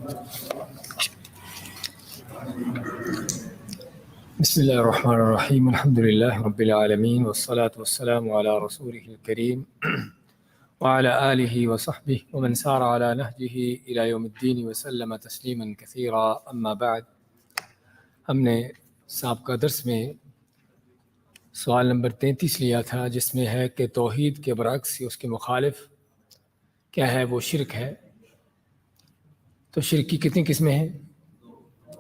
بسم اللہ الرحمن الرحیم الحمد للہ رب العالمین والصلاة والسلام علی رسولہ الکریم وعلی آلہ وصحبہ ومن سار علی نہجہ الی یوم الدین وسلم تسلیما کثیرا اما بعد۔ ہم نے سابقہ درس میں سوال نمبر 33 لیا تھا، جس میں ہے کہ توحید کے برعکس اس کے مخالف کیا ہے، وہ شرک ہے۔ تو شرک کی کتنی قسمیں ہیں؟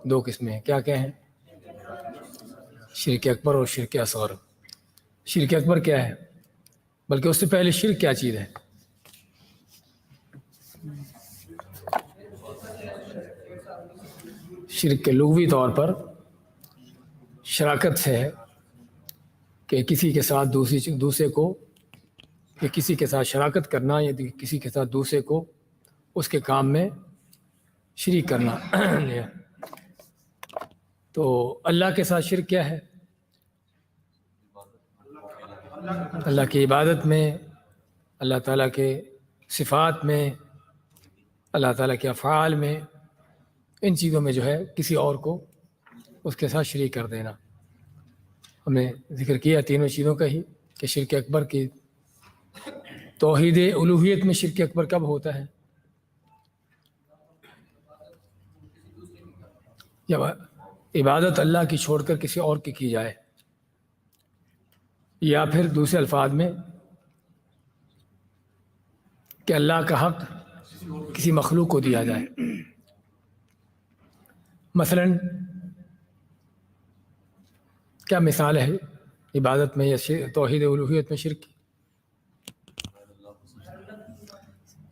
2 قسمیں ہیں۔ کیا کیا ہیں؟ شرک اکبر اور شرک اصغر۔ شرک اکبر کیا ہے؟ بلکہ اس سے پہلے شرک کیا چیز ہے؟ شرک کے لغوی طور پر شراکت سے ہے کہ کسی کے ساتھ دوسرے کو، یا کسی کے ساتھ شراکت کرنا، یا کسی کے ساتھ دوسرے کو اس کے کام میں شریک کرنا۔ تو اللہ کے ساتھ شرک کیا ہے؟ اللہ کی عبادت میں، اللہ تعالیٰ کے صفات میں، اللہ تعالیٰ کے افعال میں، ان چیزوں میں جو ہے کسی اور کو اس کے ساتھ شریک کر دینا۔ ہم نے ذکر کیا تینوں چیزوں کا ہی کہ شرک اکبر کی توحید الوہیت میں شرک اکبر کب ہوتا ہے؟ جب عبادت اللہ کی چھوڑ کر کسی اور کی جائے، یا پھر دوسرے الفاظ میں کہ اللہ کا حق کسی مخلوق کو دیا جائے۔ مثلا کیا مثال ہے عبادت میں یا توحید الوہیت میں شرک کی؟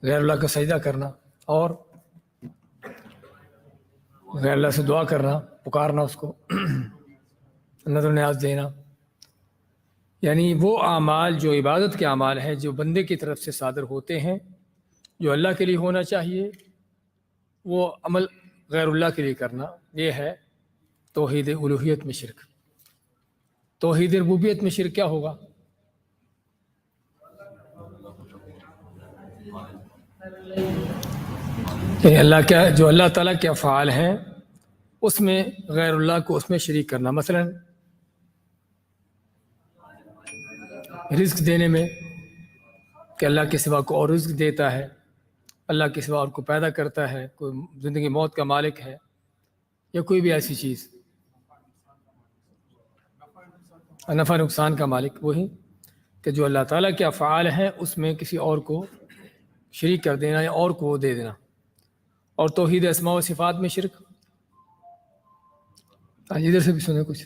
غیر اللہ کا سجدہ کرنا، اور غیر اللہ سے دعا کرنا، پکارنا، اس کو نظر و نیاز دینا، یعنی وہ اعمال جو عبادت کے اعمال ہیں، جو بندے کی طرف سے صادر ہوتے ہیں، جو اللہ کے لیے ہونا چاہیے، وہ عمل غیر اللہ کے لیے کرنا، یہ ہے توحید الوہیت میں شرک۔ توحید ربوبیت میں شرک کیا ہوگا؟ کہ جو اللہ تعالیٰ کے افعال ہیں اس میں غیر اللہ کو اس میں شریک کرنا۔ مثلا رزق دینے میں کہ اللہ کے سوا کو اور رزق دیتا ہے، اللہ کے سوا اور کو پیدا کرتا ہے، کوئی زندگی موت کا مالک ہے، یا کوئی بھی ایسی چیز، نفع نقصان کا مالک، وہی کہ جو اللہ تعالیٰ کے افعال ہیں اس میں کسی اور کو شریک کر دینا یا اور کو وہ دے دینا۔ اور توحید اسماء و صفات میں شرک، ادھر سے بھی سنیں کچھ۔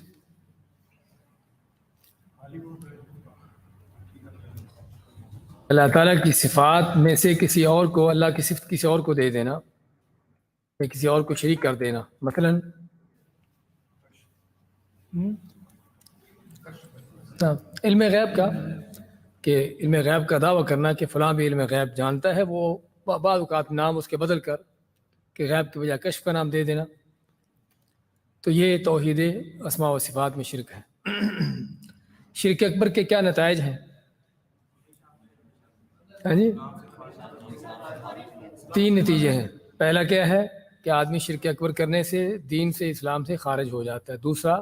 اللہ تعالیٰ کی صفات میں سے کسی اور کو، اللہ کی صفت کسی اور کو دے دینا یا کسی اور کو شریک کر دینا۔ مثلا علم غیب کا، کہ علم غیب کا دعویٰ کرنا کہ فلاں بھی علم غیب جانتا ہے، وہ بعض اوقات نام اس کے بدل کر کہ غیب کی بجائے کشف کا نام دے دینا، تو یہ توحید اسماء و صفات میں شرک ہے۔ شرک اکبر کے کیا نتائج ہیں؟ ہاں جی، 3 نتیجے ہیں۔ پہلا کیا ہے کہ آدمی شرک اکبر کرنے سے دین سے، اسلام سے خارج ہو جاتا ہے۔ دوسرا،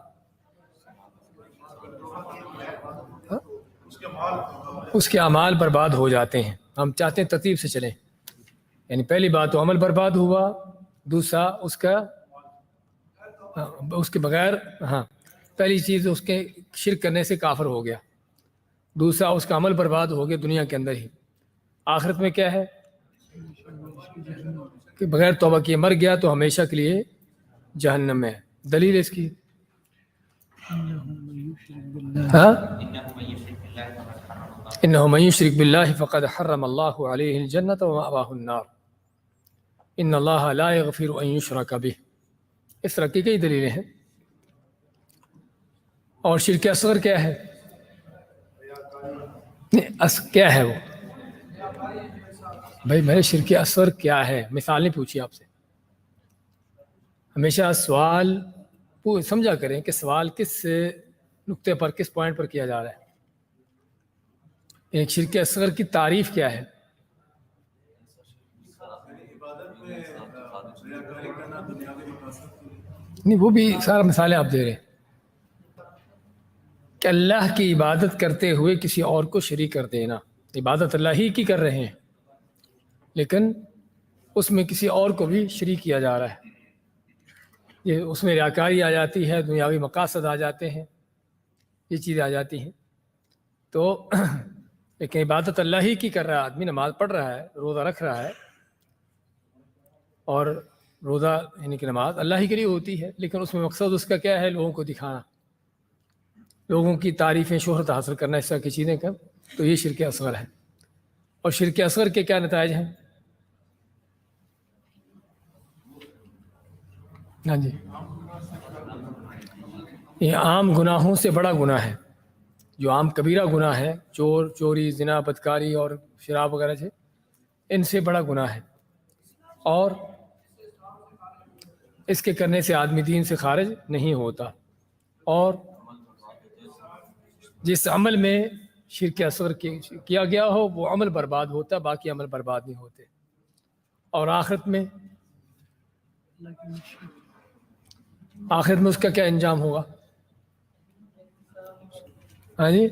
اس کے اعمال برباد ہو جاتے ہیں۔ ہم چاہتے ہیں ترتیب سے چلیں، یعنی پہلی بات تو عمل برباد ہوا، دوسرا اس کے بغیر، پہلی چیز اس کے شرک کرنے سے کافر ہو گیا، دوسرا اس کا عمل برباد ہو گیا دنیا کے اندر ہی، آخرت میں کیا ہے کہ بغیر توبہ کیے مر گیا تو ہمیشہ کے لیے جہنم میں ہے۔ دلیل اس کی انہ من یشرک باللہ فقد حرم اللہ علیہ الجنۃ ومأواہ النار ان اللہ لا یغفر ان یشرک بہ۔ اس طرح کی کئی دلیلیں ہیں۔ اور شرک اصغر کیا ہے؟ کیا ہے وہ؟ بھائی میں نے شرک اصغر کیا ہے مثال نہیں پوچھی آپ سے۔ ہمیشہ سوال سمجھا کریں کہ سوال کس نقطے پر، کس پوائنٹ پر کیا جا رہا ہے۔ ایک شرک اصغر کی تعریف کیا ہے؟ نہیں، وہ بھی سارا مثالیں آپ دے رہے ہیں کہ اللہ کی عبادت کرتے ہوئے کسی اور کو شریک کر دینا. عبادت اللہ ہی کی کر رہے ہیں لیکن اس میں کسی اور کو بھی شریک کیا جا رہا ہے. یہ اس میں ریاکاری آ جاتی ہے، دنیاوی مقاصد آ جاتے ہیں، یہ چیزیں آ جاتی ہیں. تو لیکن عبادت اللہ ہی کی کر رہا ہے آدمی، نماز پڑھ رہا ہے، روزہ رکھ رہا ہے، اور روزہ یعنی کہ نماز اللہ ہی کے لیے ہوتی ہے، لیکن اس میں مقصد اس کا کیا ہے؟ لوگوں کو دکھانا، لوگوں کی تعریفیں، شہرت حاصل کرنا، اس طرح کی چیزیں کا. تو یہ شرک اصغر ہے. اور شرک اصغر کے کیا نتائج ہیں؟ ہاں جی، یہ عام گناہوں سے بڑا گناہ ہے. جو عام کبیرہ گناہ ہے، چوری، زنا، بدکاری اور شراب وغیرہ سے، ان سے بڑا گناہ ہے. اور اس کے کرنے سے آدمی دین سے خارج نہیں ہوتا. اور جس عمل میں شرک اصغر کیا گیا ہو وہ عمل برباد ہوتا، باقی عمل برباد نہیں ہوتے. اور آخرت میں اس کا کیا انجام ہوگا؟ ہاں جی،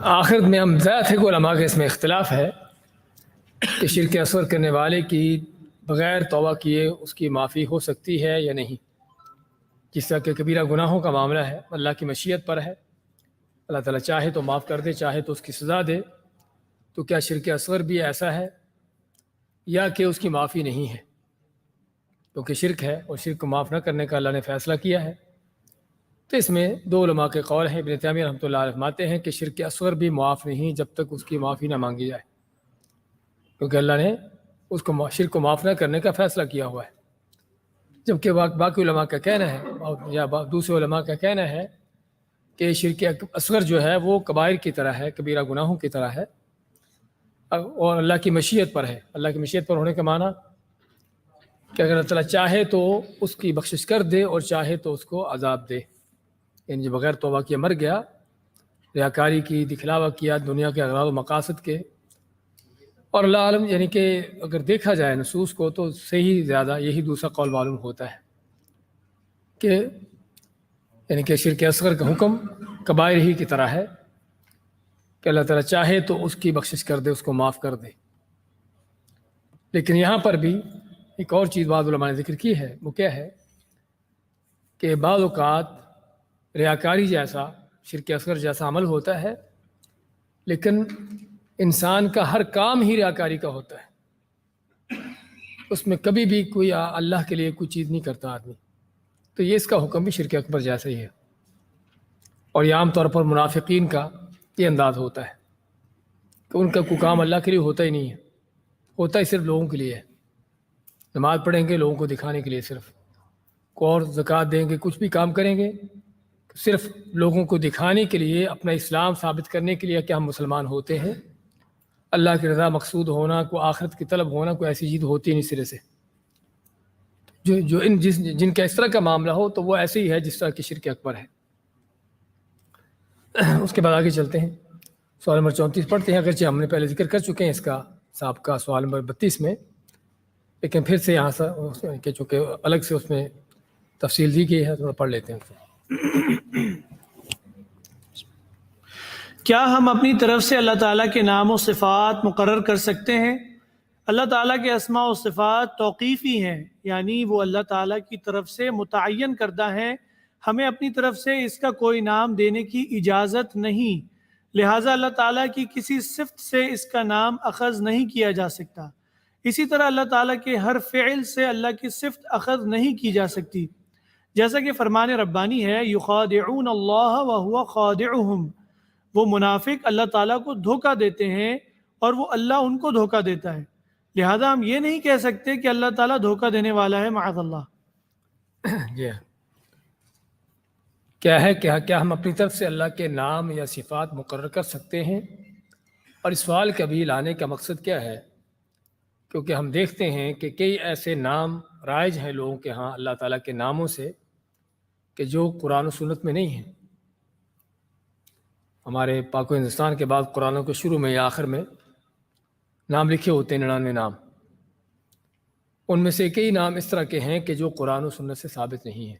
آخرت میں ہم ذات ہے کہ علماء کے اس میں اختلاف ہے کہ شرک اصغر کرنے والے کی بغیر توبہ کیے اس کی معافی ہو سکتی ہے یا نہیں. جس طرح کہ کبیرہ گناہوں کا معاملہ ہے، اللہ کی مشیت پر ہے، اللہ تعالیٰ چاہے تو معاف کر دے، چاہے تو اس کی سزا دے. تو کیا شرک اصغر بھی ایسا ہے یا کہ اس کی معافی نہیں ہے؟ کیونکہ شرک ہے اور شرک کو معاف نہ کرنے کا اللہ نے فیصلہ کیا ہے. تو اس میں دو علماء کے قول ہیں. ابن تیمیہ رحمۃ اللہ علیہ فرماتے ہیں کہ شرک اصغر بھی معاف نہیں جب تک اس کی معافی نہ مانگی جائے، کیونکہ اللہ نے اس کو شرک کو معاف نہ کرنے کا فیصلہ کیا ہوا ہے. جبکہ باقی علماء کا کہنا ہے، یا دوسرے علماء کا کہنا ہے کہ شرک اصغر جو ہے وہ کبائر کی طرح ہے، کبیرہ گناہوں کی طرح ہے، اور اللہ کی مشیت پر ہے. اللہ کی مشیت پر ہونے کا معنی کہ اگر اللہ تعالیٰ چاہے تو اس کی بخشش کر دے اور چاہے تو اس کو عذاب دے. یعنی جو بغیر توبہ کیے مر گیا، ریاکاری کی، دکھلاوا کیا دنیا کے اغراض و مقاصد کے، اور اللہ عالم یعنی کہ اگر دیکھا جائے نصوص کو تو صحیح زیادہ یہی دوسرا قول معلوم ہوتا ہے کہ یعنی کہ شرک اصغر کا حکم کبائر ہی کی طرح ہے کہ اللہ تعالیٰ چاہے تو اس کی بخشش کر دے، اس کو معاف کر دے. لیکن یہاں پر بھی ایک اور چیز بعض علماء نے ذکر کی ہے، وہ کیا ہے کہ بعض اوقات ریاکاری جیسا، شرک اصغر جیسا عمل ہوتا ہے، لیکن انسان کا ہر کام ہی ریاکاری کا ہوتا ہے، اس میں کبھی بھی کوئی اللہ کے لیے کوئی چیز نہیں کرتا آدمی. تو یہ اس کا حکم بھی شرک اکبر جیسا ہی ہے. اور یہ عام طور پر منافقین کا یہ انداز ہوتا ہے کہ ان کا کوئی کام اللہ کے لیے ہوتا ہی نہیں ہے، ہوتا ہی صرف لوگوں کے لیے ہے. نماز پڑھیں گے لوگوں کو دکھانے کے لیے صرف، اور زکوٰۃ دیں گے، کچھ بھی کام کریں گے صرف لوگوں کو دکھانے کے لیے، اپنا اسلام ثابت کرنے کے لیے کہ ہم مسلمان ہوتے ہیں. اللہ کی رضا مقصود ہونا، کوئی آخرت کی طلب ہونا، کوئی ایسی چیز ہوتی نہیں سرے سے. جو جن کا اس طرح کا معاملہ ہو تو وہ ایسے ہی ہے جس طرح کی شرک اکبر ہے. اس کے بعد آگے چلتے ہیں، سوال نمبر 34 پڑھتے ہیں. اگرچہ ہم نے پہلے ذکر کر چکے ہیں اس کا سابقہ سوال نمبر 32 میں، لیکن پھر سے یہاں سے کہ چونکہ الگ سے اس میں تفصیل دی گئی ہے تو پڑھ لیتے ہیں. کیا ہم اپنی طرف سے اللہ تعالیٰ کے نام و صفات مقرر کر سکتے ہیں؟ اللہ تعالیٰ کے اسماء و صفات توقیفی ہیں، یعنی وہ اللہ تعالیٰ کی طرف سے متعین کردہ ہیں، ہمیں اپنی طرف سے اس کا کوئی نام دینے کی اجازت نہیں، لہٰذا اللہ تعالیٰ کی کسی صفت سے اس کا نام اخذ نہیں کیا جا سکتا. اسی طرح اللہ تعالیٰ کے ہر فعل سے اللہ کی صفت اخذ نہیں کی جا سکتی، جیسا کہ فرمان ربانی ہے یخادعون اللہ وہو خادعہم، وہ منافق اللہ تعالیٰ کو دھوکہ دیتے ہیں اور وہ اللہ ان کو دھوکہ دیتا ہے، لہذا ہم یہ نہیں کہہ سکتے کہ اللہ تعالیٰ دھوکہ دینے والا ہے، معاذ اللہ. جی کیا ہے کیا ہم اپنی طرف سے اللہ کے نام یا صفات مقرر کر سکتے ہیں؟ اور اس سوال کا بھی لانے کا مقصد کیا ہے؟ کیونکہ ہم دیکھتے ہیں کہ کئی ایسے نام رائج ہیں لوگوں کے ہاں اللہ تعالیٰ کے ناموں سے کہ جو قرآن و سنت میں نہیں ہیں. ہمارے پاک و ہندوستان کے بعد قرآنوں کے شروع میں یا آخر میں نام لکھے ہوتے ہیں 99 نام، ان میں سے کئی نام اس طرح کے ہیں کہ جو قرآن و سنت سے ثابت نہیں ہیں۔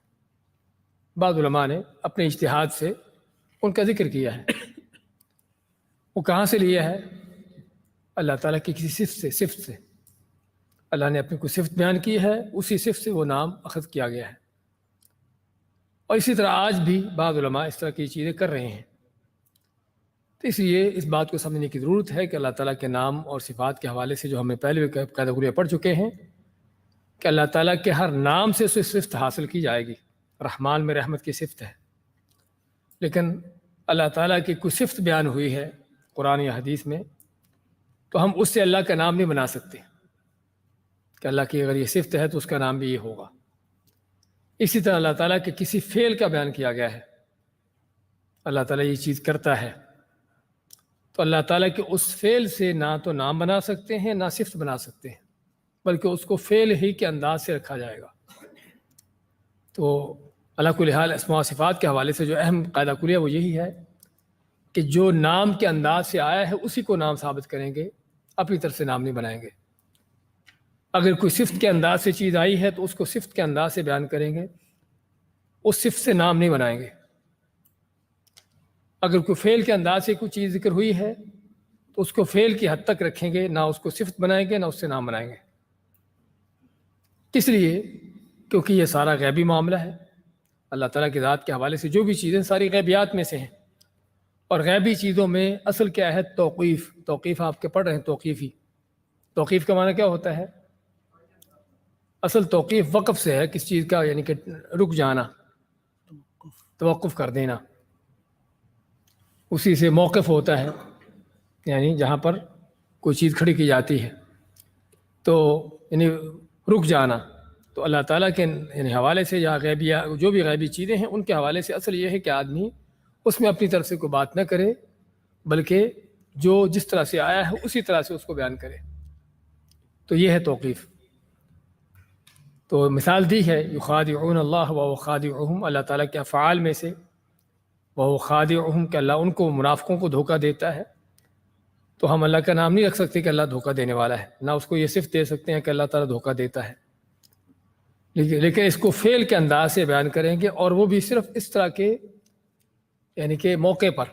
بعض علماء نے اپنے اجتہاد سے ان کا ذکر کیا ہے۔ وہ کہاں سے لیا ہے؟ اللہ تعالیٰ کی کسی صفت سے اللہ نے اپنی کوئی صفت بیان کی ہے، اسی صفت سے وہ نام اخذ کیا گیا ہے۔ اور اسی طرح آج بھی بعض علماء اس طرح کی چیزیں کر رہے ہیں۔ تو اس لیے اس بات کو سمجھنے کی ضرورت ہے کہ اللہ تعالیٰ کے نام اور صفات کے حوالے سے جو ہمیں پہلے کیٹیگری پڑھ چکے ہیں کہ اللہ تعالیٰ کے ہر نام سے اسے صفت حاصل کی جائے گی۔ رحمان میں رحمت کی صفت ہے، لیکن اللہ تعالیٰ کی کوئی صفت بیان ہوئی ہے قرآن یا حدیث میں تو ہم اس سے اللہ کا نام نہیں بنا سکتے کہ اللہ کی اگر یہ صفت ہے تو اس کا نام بھی یہ ہوگا۔ اسی طرح اللہ تعالیٰ کے کسی فعل کا بیان کیا گیا ہے، اللہ تعالیٰ یہ چیز کرتا ہے، تو اللہ تعالیٰ کے اس فعل سے نہ تو نام بنا سکتے ہیں نہ صفت بنا سکتے ہیں، بلکہ اس کو فعل ہی کے انداز سے رکھا جائے گا۔ تو اللہ کل حال اسماء و صفات کے حوالے سے جو اہم قاعدہ کلیہ وہ یہی ہے کہ جو نام کے انداز سے آیا ہے اسی کو نام ثابت کریں گے، اپنی طرف سے نام نہیں بنائیں گے۔ اگر کوئی صفت کے انداز سے چیز آئی ہے تو اس کو صفت کے انداز سے بیان کریں گے، اس صفت سے نام نہیں بنائیں گے۔ اگر کوئی فعل کے انداز سے کوئی چیز ذکر ہوئی ہے تو اس کو فعل کی حد تک رکھیں گے، نہ اس کو صفت بنائیں گے نہ اس سے نام بنائیں گے۔ کس لیے؟ کیونکہ یہ سارا غیبی معاملہ ہے۔ اللہ تعالیٰ کی ذات کے حوالے سے جو بھی چیزیں ساری غیبیات میں سے ہیں، اور غیبی چیزوں میں اصل کیا ہے؟ توقیف۔ توقیف آپ کے پڑھ رہے ہیں، توقیفی۔ توقیف کا معنی کیا ہوتا ہے؟ اصل توقیف وقف سے ہے، کس چیز کا، یعنی کہ رک جانا، توقف کر دینا۔ اسی سے موقف ہوتا ہے، یعنی جہاں پر کوئی چیز کھڑی کی جاتی ہے، تو یعنی رک جانا۔ تو اللہ تعالیٰ کے یعنی حوالے سے یا غیبیہ جو بھی غیبی چیزیں ہیں ان کے حوالے سے اصل یہ ہے کہ آدمی اس میں اپنی طرف سے کوئی بات نہ کرے، بلکہ جو جس طرح سے آیا ہے اسی طرح سے اس کو بیان کرے۔ تو یہ ہے توقیف۔ تو مثال دی ہے یخادعون اللہ وهو خادعهم، اللہ تعالیٰ کے افعال میں سے وهو خادعهم کہ اللہ ان کو منافقوں کو دھوکہ دیتا ہے۔ تو ہم اللہ کا نام نہیں رکھ سکتے کہ اللہ دھوکہ دینے والا ہے، نہ اس کو یہ صفت دے سکتے ہیں کہ اللہ تعالیٰ دھوکہ دیتا ہے، لیکن اس کو فعل کے انداز سے بیان کریں گے، اور وہ بھی صرف اس طرح کے یعنی کہ موقع پر،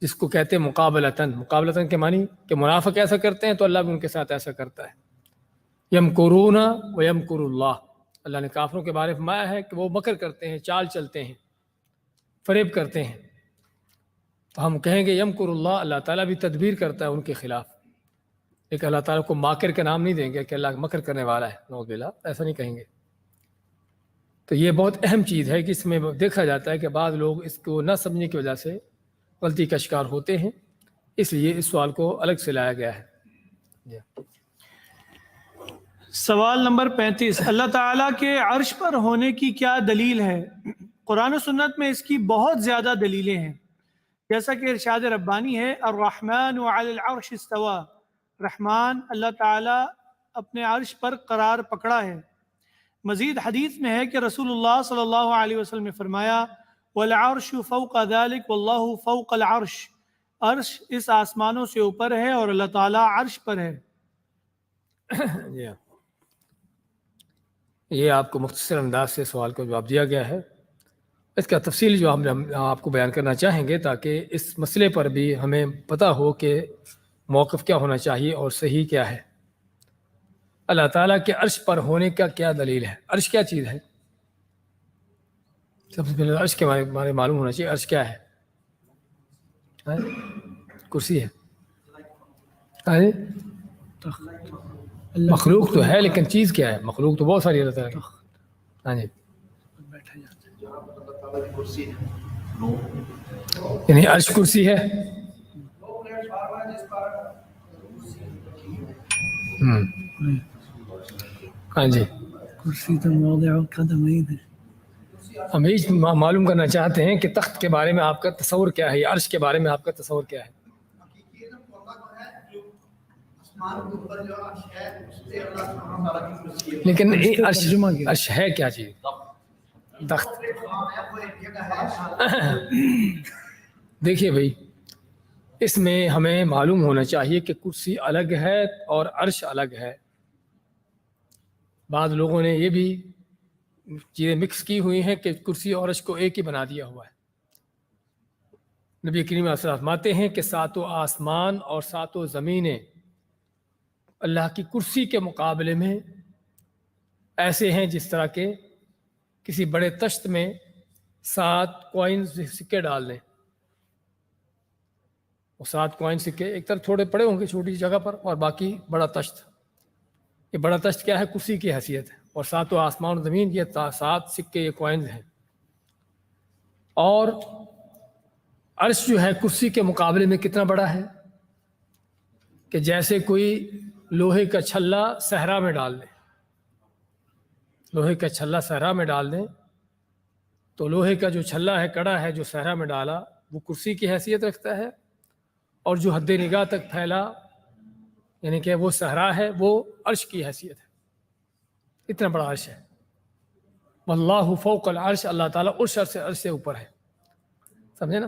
جس کو کہتے ہیں مقابلتاً۔ مقابلتاً کے معنی کہ منافق ایسا کرتے ہیں تو اللہ بھی ان کے ساتھ ایسا کرتا ہے۔ یمکرون ویمکر اللہ، اللہ نے کافروں کے بارے میں فرمایا ہے کہ وہ مکر کرتے ہیں، چال چلتے ہیں، فریب کرتے ہیں۔ تو ہم کہیں گے یمکر اللہ، اللہ تعالیٰ بھی تدبیر کرتا ہے ان کے خلاف، لیکن اللہ تعالیٰ کو ماکر کا نام نہیں دیں گے کہ اللہ مکر کرنے والا ہے، نعوذ باللہ، ایسا نہیں کہیں گے۔ تو یہ بہت اہم چیز ہے کہ اس میں دیکھا جاتا ہے کہ بعض لوگ اس کو نہ سمجھنے کی وجہ سے غلطی کا شکار ہوتے ہیں، اس لیے اس سوال کو الگ سے لایا گیا ہے۔ سوال نمبر 35، اللہ تعالیٰ کے عرش پر ہونے کی کیا دلیل ہے؟ قرآن و سنت میں اس کی بہت زیادہ دلیلیں ہیں، جیسا کہ ارشاد ربانی ہے الرحمن علی العرش استوى، رحمان اللہ تعالیٰ اپنے عرش پر قرار پکڑا ہے۔ مزید حدیث میں ہے کہ رسول اللہ صلی اللہ علیہ وسلم نے فرمایا والعرش فوق ذلك واللہ فوق العرش، عرش اس آسمانوں سے اوپر ہے اور اللہ تعالیٰ عرش پر ہے۔ یہ آپ کو مختصر انداز سے سوال کا جواب دیا گیا ہے۔ اس کا تفصیل جو ہم آپ کو بیان کرنا چاہیں گے تاکہ اس مسئلے پر بھی ہمیں پتہ ہو کہ موقف کیا ہونا چاہیے اور صحیح کیا ہے۔ اللہ تعالیٰ کے عرش پر ہونے کا کیا دلیل ہے؟ عرش کیا چیز ہے؟ سب سے پہلے عرش کے بارے میں معلوم ہونا چاہیے۔ عرش کیا ہے؟ کرسی ہے؟ مخلوق تو ہے لیکن چیز کیا ہے؟ مخلوق تو بہت ساری اللہ تعالیٰ کی۔ ہاں جی، یعنی عرش کرسی ہے۔ ہاں جی، کرسی تو موضع قدمین ہے۔ ہم یہ معلوم کرنا چاہتے ہیں کہ تخت کے بارے میں آپ کا تصور کیا ہے، یا عرش کے بارے میں آپ کا تصور کیا ہے؟ لیکن عرش ہے کیا چیز؟ تخت دیکھیے بھائی، اس میں ہمیں معلوم ہونا چاہیے کہ کرسی الگ ہے اور عرش الگ ہے۔ بعض لوگوں نے یہ بھی چیزیں مکس کی ہوئی ہیں کہ کرسی اور عرش کو ایک ہی بنا دیا ہوا ہے۔ نبی کریم علیہ السلام فرماتے ہیں کہ ساتوں آسمان اور ساتوں زمینیں اللہ کی کرسی کے مقابلے میں ایسے ہیں جس طرح کے کسی بڑے تشت میں 7 کوائنز سکے ڈال دیں۔ وہ 7 کوائن سکے ایک طرف تھوڑے پڑے ہوں گے چھوٹی سی جگہ پر، اور باقی بڑا تشت۔ یہ بڑا تشت کیا ہے؟ کرسی کی حیثیت ہے، اور ساتوں آسمان و زمین یہ 7 سکے یہ کوائنز ہیں۔ اور عرش جو ہے کرسی کے مقابلے میں کتنا بڑا ہے کہ جیسے کوئی لوہے کا چھلا صحرا میں ڈال دیں، لوہے کا چھلا صحرا میں ڈال دیں تو لوہے کا جو چھلا ہے، کڑا ہے جو صحرا میں ڈالا، وہ کرسی کی حیثیت رکھتا ہے، اور جو حد نگاہ تک پھیلا یعنی کہ وہ صحرا ہے، وہ عرش کی حیثیت ہے۔ اتنا بڑا عرش ہے۔ واللہ فوق العرش، اللہ تعالیٰ عرش سے اوپر ہے۔ سمجھے نا؟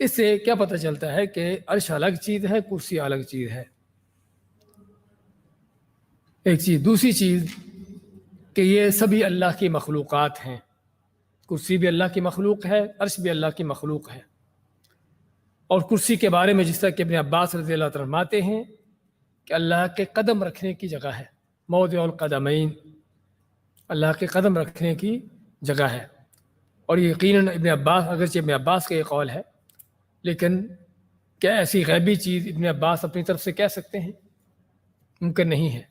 اس سے کیا پتہ چلتا ہے کہ عرش الگ چیز ہے، کرسی الگ چیز ہے، ایک چیز۔ دوسری چیز کہ یہ سبھی اللہ کی مخلوقات ہیں۔ کرسی بھی اللہ کی مخلوق ہے، عرش بھی اللہ کی مخلوق ہے۔ اور کرسی کے بارے میں جس طرح کہ ابن عباس رضی اللہ عنہ فرماتے ہیں کہ اللہ کے قدم رکھنے کی جگہ ہے، موضع القدمین، اللہ کے قدم رکھنے کی جگہ ہے۔ اور یہ یقیناً ابن عباس، اگرچہ ابن عباس کا یہ قول ہے، لیکن کیا ایسی غیبی چیز ابن عباس اپنی طرف سے کہہ سکتے ہیں؟ ممکن نہیں ہے۔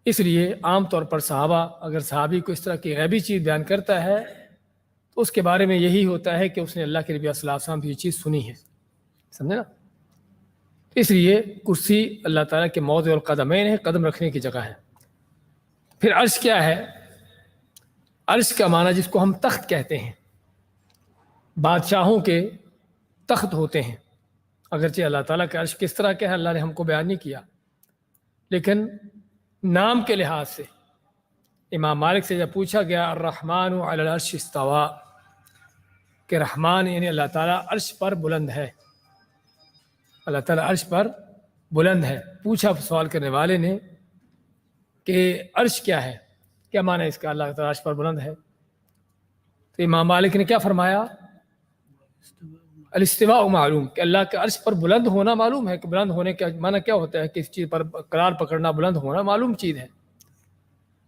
اس لیے عام طور پر صحابہ، اگر صحابی کو اس طرح کی غیبی چیز بیان کرتا ہے تو اس کے بارے میں یہی ہوتا ہے کہ اس نے اللہ کے نبی صلی اللہ علیہ وسلم سے یہ چیز سنی ہے۔ سمجھے نا؟ اس لیے کرسی اللہ تعالیٰ کے موضع القدمین ہے، قدم رکھنے کی جگہ ہے۔ پھر عرش کیا ہے؟ عرش کا معنی جس کو ہم تخت کہتے ہیں، بادشاہوں کے تخت ہوتے ہیں۔ اگرچہ اللہ تعالیٰ کا عرش کس طرح کا ہے اللہ نے ہم کو بیان نہیں کیا، لیکن نام کے لحاظ سے امام مالک سے جب پوچھا گیا الرحمن علی العرش استویٰ، کہ رحمان یعنی اللہ تعالیٰ عرش پر بلند ہے، اللہ تعالیٰ عرش پر بلند ہے۔ پوچھا سوال کرنے والے نے کہ عرش کیا ہے، کیا معنی ہے اس کا، اللہ تعالیٰ عرش پر بلند ہے؟ تو امام مالک نے کیا فرمایا؟ الاستواء معلوم، کہ اللہ کے عرش پر بلند ہونا معلوم ہے۔ کہ بلند ہونے کا معنی کیا ہوتا ہے؟ کہ اس چیز پر قرار پکڑنا، بلند ہونا معلوم چیز ہے،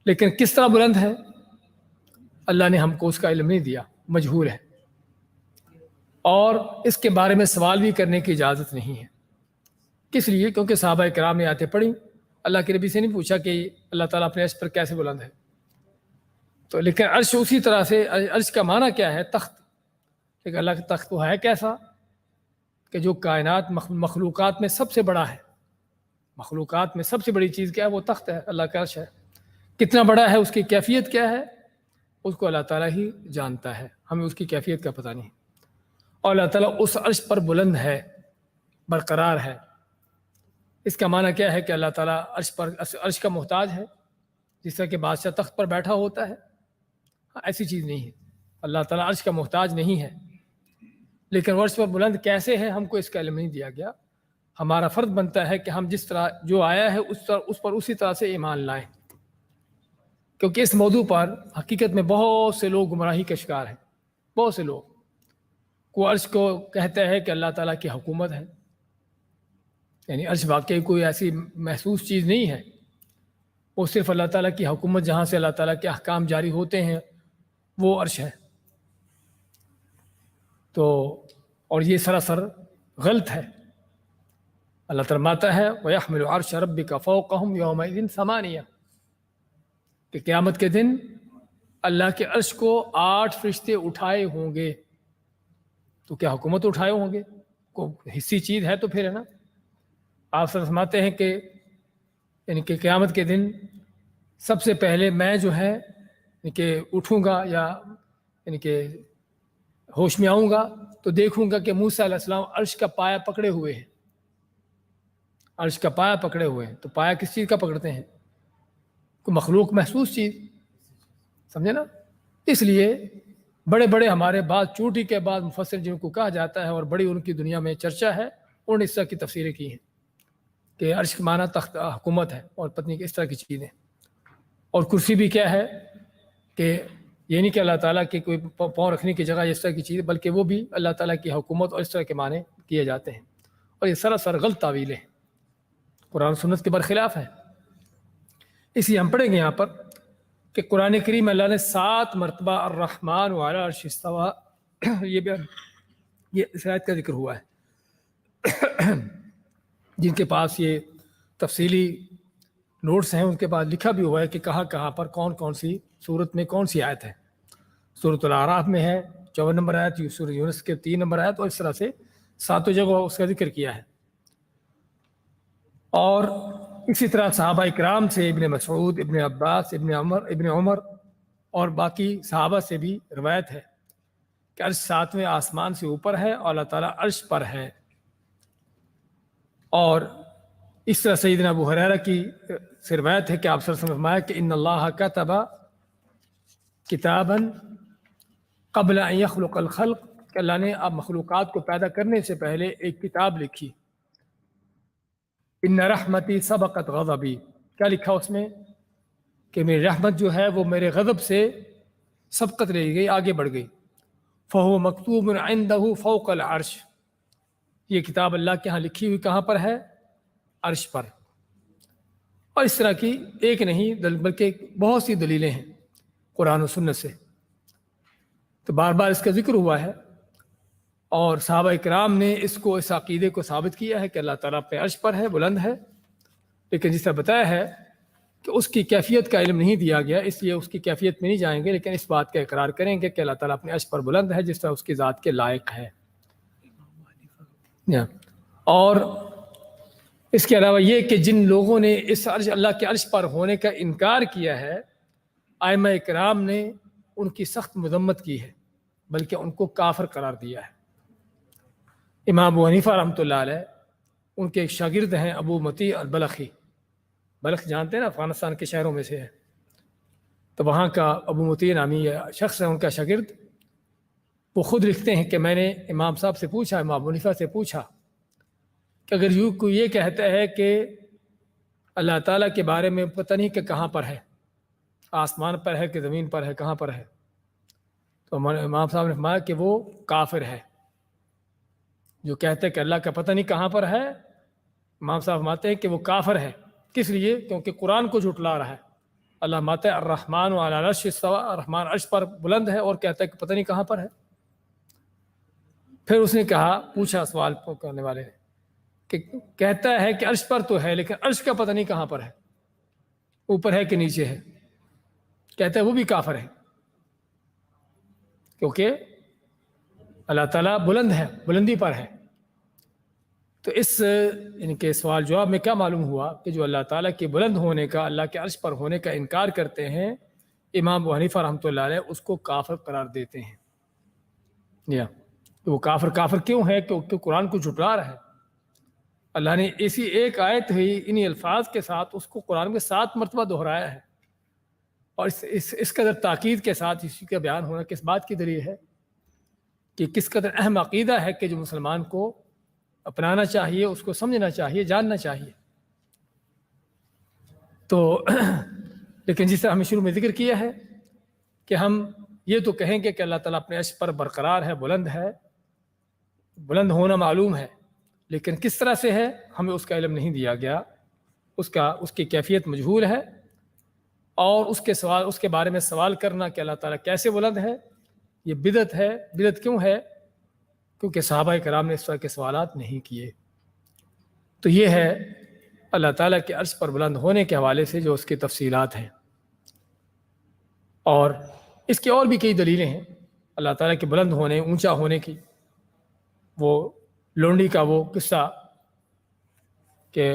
لیکن کس طرح بلند ہے اللہ نے ہم کو اس کا علم نہیں دیا، مجہول ہے، اور اس کے بارے میں سوال بھی کرنے کی اجازت نہیں ہے۔ کس لیے؟ کیونکہ صحابہ کرام نے آیتیں پڑھی، اللہ کے نبی سے نہیں پوچھا کہ اللہ تعالیٰ اپنے عرش پر کیسے بلند ہے۔ تو لیکن عرش اسی طرح سے، عرش کا معنی کیا ہے؟ تخت۔ لیکن اللہ کا تخت وہ ہے کیسا کہ جو کائنات مخلوقات میں سب سے بڑا ہے۔ مخلوقات میں سب سے بڑی چیز کیا ہے؟ وہ تخت ہے، اللہ کا عرش ہے۔ کتنا بڑا ہے، اس کی کیفیت کیا ہے، اس کو اللہ تعالیٰ ہی جانتا ہے، ہمیں اس کی کیفیت کا پتہ نہیں۔ اور اللہ تعالیٰ اس عرش پر بلند ہے، برقرار ہے۔ اس کا معنی کیا ہے کہ اللہ تعالیٰ عرش کا محتاج ہے، جس طرح کہ بادشاہ تخت پر بیٹھا ہوتا ہے، ایسی چیز نہیں ہے۔ اللہ تعالیٰ عرش کا محتاج نہیں ہے، لیکن عرش پر بلند کیسے ہے ہم کو اس کا علم نہیں دیا گیا۔ ہمارا فرض بنتا ہے کہ ہم جس طرح جو آیا ہے اس پر اسی طرح سے ایمان لائیں، کیونکہ اس موضوع پر حقیقت میں بہت سے لوگ گمراہی کا شکار ہیں۔ بہت سے لوگ کو عرش کو کہتا ہے کہ اللہ تعالیٰ کی حکومت ہے، یعنی عرش واقعی کوئی ایسی محسوس چیز نہیں ہے، وہ صرف اللہ تعالیٰ کی حکومت، جہاں سے اللہ تعالیٰ کے احکام جاری ہوتے ہیں، وہ عرش ہے۔ تو اور یہ سراسر غلط ہے۔ اللہ فرماتا ہے وَيَحْمِلُ عَرْشَ رَبِّكَ فَوْقَهُمْ يَوْمَئِذٍ ثَمَانِيَةٌ، کہ قیامت کے دن اللہ کے عرش کو 8 فرشتے اٹھائے ہوں گے۔ تو کیا حکومت اٹھائے ہوں گے؟ کوئی حصی چیز ہے تو پھر ہے نا۔ آپ فرماتے ہیں کہ یعنی کہ قیامت کے دن سب سے پہلے میں جو ہے یعنی کہ اٹھوں گا، یا یعنی کہ ہوش میں آؤں گا تو دیکھوں گا کہ موسیٰ علیہ السلام عرش کا پایا پکڑے ہوئے ہیں، عرش کا پایا پکڑے ہوئے ہیں۔ تو پایا کس چیز کا پکڑتے ہیں؟ کوئی مخلوق محسوس چیز، سمجھے نا۔ اس لیے بڑے بڑے ہمارے بعد چوٹی کے بعد مفسر جن کو کہا جاتا ہے اور بڑی ان کی دنیا میں چرچا ہے، انہوں نے اس طرح کی تفسیریں کی ہیں کہ عرش کے معنی تخت حکومت ہے اور پتنی کی اس طرح کی چیزیں، اور کرسی بھی کیا ہے کہ یہ نہیں کہ اللہ تعالیٰ کی کوئی پاؤں رکھنے کی جگہ اس طرح کی چیز، بلکہ وہ بھی اللہ تعالیٰ کی حکومت اور اس طرح کے معنی کیے جاتے ہیں، اور یہ سراسر غلط تعویلیں ہیں، قرآن و سنت کے برخلاف ہے۔ اس لیے ہم پڑھیں گے یہاں پر کہ قرآن کریم اللہ نے 7 مرتبہ الرحمن وعلی العرش استویٰ یہ اس آیت کا ذکر ہوا ہے۔ جن کے پاس یہ تفصیلی نوٹس ہیں ان کے پاس لکھا بھی ہوا ہے کہ کہاں کہاں پر کون کون سی صورت میں کون سی آیت ہے۔ سورۃ الاعراف میں ہے 54 نمبر آیت، سورۃ یونس کے 3 نمبر آیت، اور اس طرح سے 7 جگہ اس کا ذکر کیا ہے۔ اور اسی طرح صحابہ اکرام سے ابن مسعود، ابن عباس، ابن عمر اور باقی صحابہ سے بھی روایت ہے کہ عرش 7ویں آسمان سے اوپر ہے اور اللہ تعالیٰ عرش پر ہے۔ اور اس طرح سیدنا ابو ہریرہ کی سے روایت ہے کہ آپ صلی اللہ علیہ وسلم نے فرمایا کہ ان اللہ کتب کتابا قبل ان یخلق الخلق، کہ اللہ نے اب مخلوقات کو پیدا کرنے سے پہلے ایک کتاب لکھی، ان رحمتی سبقت غضبی، کیا لکھا اس میں کہ میری رحمت جو ہے وہ میرے غضب سے سبقت لے گئی، آگے بڑھ گئی۔ فہو مکتوب عنده فوق العرش، یہ کتاب اللہ کے ہاں لکھی ہوئی کہاں پر ہے؟ عرش پر۔ اور اس طرح کی ایک نہیں بلکہ بہت سی دلیلیں ہیں قرآن و سنت سے، تو بار بار اس کا ذکر ہوا ہے، اور صحابہ اکرام نے اس کو اس عقیدے کو ثابت کیا ہے کہ اللہ تعالیٰ اپنے عرش پر ہے، بلند ہے، لیکن جس طرح بتایا ہے کہ اس کی کیفیت کا علم نہیں دیا گیا، اس لیے اس کی کیفیت میں نہیں جائیں گے، لیکن اس بات کا اقرار کریں گے کہ اللہ تعالیٰ اپنے عرش پر بلند ہے جس طرح اس کی ذات کے لائق ہے۔ اور اس کے علاوہ یہ کہ جن لوگوں نے اس عرش اللہ کے عرش پر ہونے کا انکار کیا ہے، ائمہ اکرام نے ان کی سخت مذمت کی ہے، بلکہ ان کو کافر قرار دیا ہے۔ امام ابو حنیفہ رحمۃ اللہ علیہ، ان کے ایک شاگرد ہیں ابو مطیع البلخی، بلخ جانتے ہیں نا، افغانستان کے شہروں میں سے ہے، تو وہاں کا ابو مطیع نامی شخص ہے ان کا شاگرد، وہ خود لکھتے ہیں کہ میں نے امام صاحب سے پوچھا، امام ابو حنیفہ سے پوچھا کہ اگر کوئی یہ کہتا ہے کہ اللہ تعالیٰ کے بارے میں پتہ نہیں کہ کہاں پر ہے، آسمان پر ہے کہ زمین پر ہے، کہاں پر ہے، تو امام صاحب نے فرمایا کہ وہ کافر ہے جو کہتے ہیں کہ اللہ کا پتہ نہیں کہاں پر ہے۔ امام صاحب فرماتے ہیں کہ وہ کافر ہے، کس لیے؟ کیونکہ قرآن کو جھٹلا رہا ہے۔ اللہ فرماتا ہے الرحمن علی العرش استویٰ، الرحمن عرش پر بلند ہے، اور کہتا ہے کہ پتہ نہیں کہاں پر ہے۔ پھر اس نے کہا، پوچھا سوال کرنے والے نے کہ کہتا ہے کہ عرش پر تو ہے، لیکن عرش کا پتہ نہیں کہاں پر ہے، اوپر ہے کہ نیچے ہے، کہتا ہے وہ بھی کافر ہے، کیونکہ اللہ تعالیٰ بلند ہے، بلندی پر ہے۔ تو اس ان کے سوال جواب میں کیا معلوم ہوا کہ جو اللہ تعالیٰ کے بلند ہونے کا، اللہ کے عرش پر ہونے کا انکار کرتے ہیں، امام ابو حنیفہ رحمۃ اللہ علیہ اس کو کافر قرار دیتے ہیں۔ تو وہ کافر کیوں ہے؟ کیونکہ قرآن کو جھٹلا رہا ہے۔ اللہ نے اسی ایک آیت ہی انہی الفاظ کے ساتھ اس کو قرآن میں 7 مرتبہ دہرایا ہے، اور اس قدر تاکید کے ساتھ اسی کا بیان ہونا کس بات کی دلیل ہے کہ کس قدر اہم عقیدہ ہے کہ جو مسلمان کو اپنانا چاہیے، اس کو سمجھنا چاہیے، جاننا چاہیے۔ تو لیکن جس طرح ہم شروع میں ذکر کیا ہے کہ ہم یہ تو کہیں گے کہ اللہ تعالیٰ اپنے عرش پر برقرار ہے، بلند ہے، بلند ہونا معلوم ہے، لیکن کس طرح سے ہے ہمیں اس کا علم نہیں دیا گیا، اس کی کیفیت مجہول ہے، اور اس کے بارے میں سوال کرنا کہ اللہ تعالیٰ کیسے بلند ہے، یہ بدعت ہے۔ بدعت کیوں ہے؟ کیونکہ صحابہ کرام نے اس طرح کے سوالات نہیں کیے۔ تو یہ ہے اللہ تعالیٰ کے عرش پر بلند ہونے کے حوالے سے جو اس کی تفصیلات ہیں، اور اس کی اور بھی کئی دلیلیں ہیں اللہ تعالیٰ کے بلند ہونے، اونچا ہونے کی۔ وہ لونڈی کا وہ قصہ کہ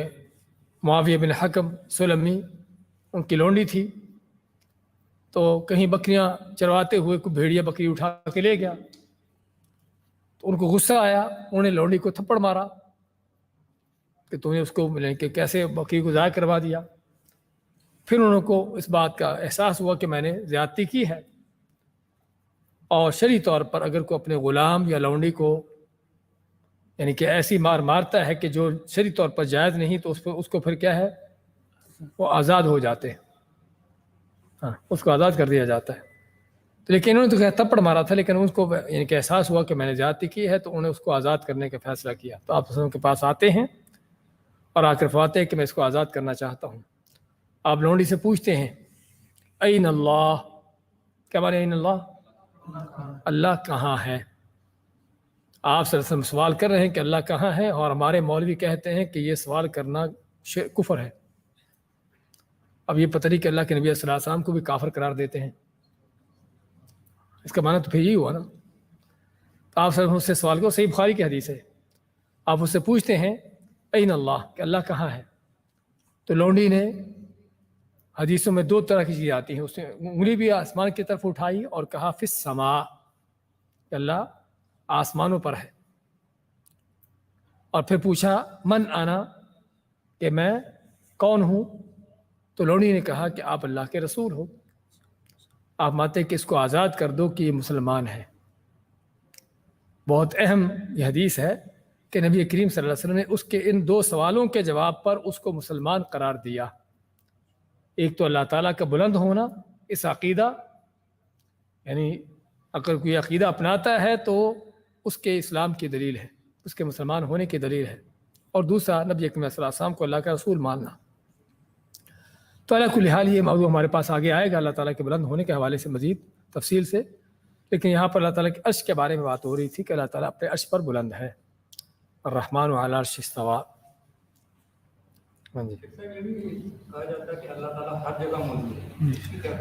معاویہ بن حکم سلمی، ان کی لونڈی تھی، تو کہیں بکریاں چرواتے ہوئے کوئی بھیڑیا بکری اٹھا کے لے گیا، تو ان کو غصہ آیا، انہوں نے لونڈی کو تھپڑ مارا کہ تم نے اس کو کہ کیسے بکری کو ضائع کروا دیا۔ پھر انہوں کو اس بات کا احساس ہوا کہ میں نے زیادتی کی ہے، اور شرعی طور پر اگر کوئی اپنے غلام یا لونڈی کو یعنی کہ ایسی مار مارتا ہے کہ جو شرعی طور پر جائز نہیں، تو اس کو پھر کیا ہے، وہ آزاد ہو جاتے ہیں، ہاں اس کو آزاد کر دیا جاتا ہے۔ لیکن انہوں نے تو تھپڑ مارا تھا، لیکن ان کو یعنی کہ احساس ہوا کہ میں نے زیادتی کی ہے، تو انہوں نے اس کو آزاد کرنے کا فیصلہ کیا۔ تو آپ کے پاس آتے ہیں اور آ کر فرماتے ہیں کہ میں اس کو آزاد کرنا چاہتا ہوں۔ آپ لونڈی سے پوچھتے ہیں این اللہ، کیا مانے این اللہ؟ اللہ کہاں ہے؟ آپ صلی اللہ علیہ وسلم سوال کر رہے ہیں کہ اللہ کہاں ہے، اور ہمارے مولوی کہتے ہیں کہ یہ سوال کرنا کفر ہے۔ اب یہ پتہ نہیں کہ اللہ کے نبی صلی اللہ علیہ وسلم کو بھی کافر قرار دیتے ہیں، اس کا معنی تو پھر یہی ہوا نا۔ تو آپ صلی اللہ علیہ وسلم اس سے سوال کو، صحیح بخاری کی حدیث ہے، آپ اس سے پوچھتے ہیں این اللہ، کہ اللہ کہاں ہے؟ تو لونڈی نے، حدیثوں میں دو طرح کی چیزیں آتی ہیں، اس نے انگلی بھی آسمان کی طرف اٹھائی اور کہا فی السماء، کہ اللہ آسمانوں پر ہے، اور پھر پوچھا من انا، کہ میں کون ہوں؟ تو لونڈی نے کہا کہ آپ اللہ کے رسول ہو، آپ مانتے کہ اس کو آزاد کر دو کہ یہ مسلمان ہے۔ بہت اہم یہ حدیث ہے کہ نبی کریم صلی اللہ علیہ وسلم نے اس کے ان دو سوالوں کے جواب پر اس کو مسلمان قرار دیا۔ ایک تو اللہ تعالیٰ کا بلند ہونا، اس عقیدہ، یعنی اگر کوئی عقیدہ اپناتا ہے تو اس کے اسلام کی دلیل ہے، اس کے مسلمان ہونے کی دلیل ہے، اور دوسرا نبی کریم صلی اللہ علیہ وسلم کو اللہ کا رسول ماننا۔ تو اللہ کل حال یہ موضوع ہمارے پاس آگے آئے گا اللہ تعالیٰ کے بلند ہونے کے حوالے سے مزید تفصیل سے، لیکن یہاں پر اللہ تعالیٰ کے عرش کے بارے میں بات ہو رہی تھی کہ اللہ تعالیٰ اپنے عرش پر بلند ہے، الرحمن علی العرش استویٰ۔ کہا جاتا ہے کہ اللہ تعالیٰ ہر جگہ موجود ہے،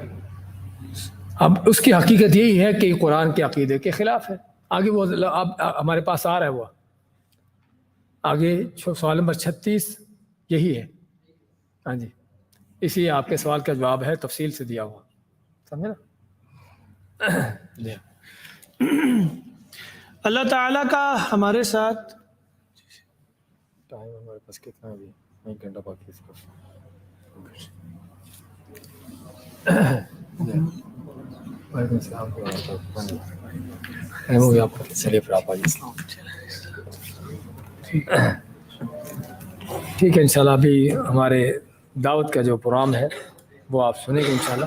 اب اس کی حقیقت یہی ہے کہ قرآن کے عقیدے کے خلاف ہے۔ آگے وہ اب ہمارے پاس آ رہا ہے، وہ آگے سوال نمبر 36 یہی ہے، ہاں جی، اسی آپ کے سوال کا جواب ہے، تفصیل سے دیا ہوا، سمجھے نا؟ اللہ تعالیٰ کا ہمارے ساتھ ٹائم ہمارے پاس کتنا بھی 1 گھنٹہ باقی اس کو۔ وعلیکم السلام ہو گیا آپ کا، چلیے پھر آپ آئیے۔ ٹھیک ہے انشاءاللہ، ابھی ہمارے دعوت کا جو پروگرام ہے وہ آپ سنیں گے انشاءاللہ۔